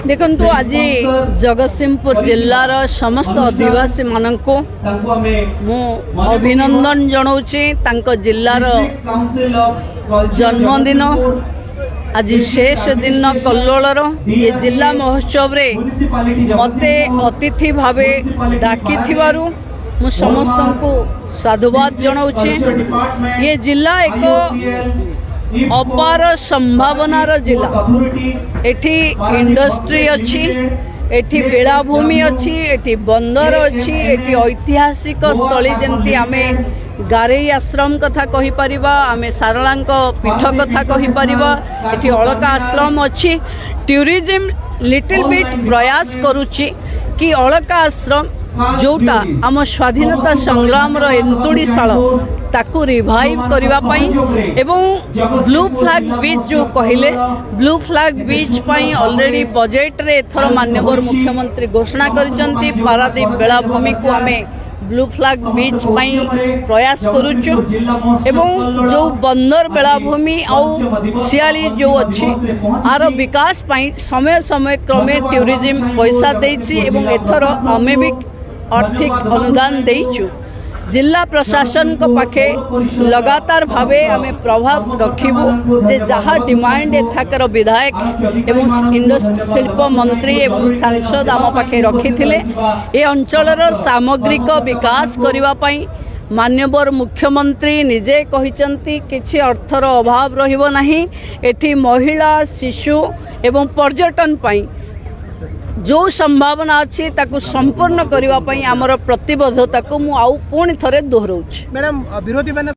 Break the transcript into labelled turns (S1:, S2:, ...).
S1: देखंतु आज जगतसिंहपुर जिल्लार समस्त आदिवासी मानक मु अभिनंदन जनाऊँचे तांको जिल्लार जन्मदिन आज शेष दिन कल्लोलर ये जिला महोत्सव रे मते अतिथि भावे डाकी मु समस्त को साधुवाद जनाऊँचे। ये जिला एक अपार संभावनार जिला। एठी इंडस्ट्री अच्छी, एठी बेलाभूमि अच्छी, एठी बंदर अच्छी, एठी ऐतिहासिक स्थली जमती आमे गारेई आश्रम कथा कहि परिबा, आमे सारलांक पीठ कथा कहि परिबा, एठी अलका आश्रम अच्छी। टूरिज्म लिटिल बिट प्रयास करुची कि अलका आश्रम जोटा आम स्वाधीनता संग्राम रो एंतुड़ीशाल ताकू रिवाइव करिवा पई एवं ब्लू फ्लैग बीच जो कहले ब्लू फ्लैग बीच पई ऑलरेडी बजेट रे एथर माननीय मुख्यमंत्री घोषणा करिसंती। पारादीप बेलाभूमि को आमे ब्लू फ्लैग बीच पई प्रयास करूचु एवं जो बंदर बेलाभूमि और सियाली जो अच्छी आर विकास पई समय समय क्रमे टूरिज्म पैसा देछि एवं एथर आमे भी आर्थिक अनुदान देइछु। जिला प्रशासन को पाखे लगातार भावे आमे प्रभाव रखिबु जे जहाँ डिमांड एथाकर विधायक एवं इंडस्ट्री शिल्प मंत्री एवं सांसद आम पाखे रखी थिले ए अंचलर सामग्रिक विकास करिवा पई मान्यवर मुख्यमंत्री निजे कहिचंती किछि अर्थर अभाव रहिबो नाही। एठी महिला शिशु एवं पर्यटन पई जो संभावना अच्छी ताकू संपूर्ण करने आमर प्रतिबद्धता को मु आउ पुणी थरे दोहराउछि।
S2: मैडम विरोधी मैंने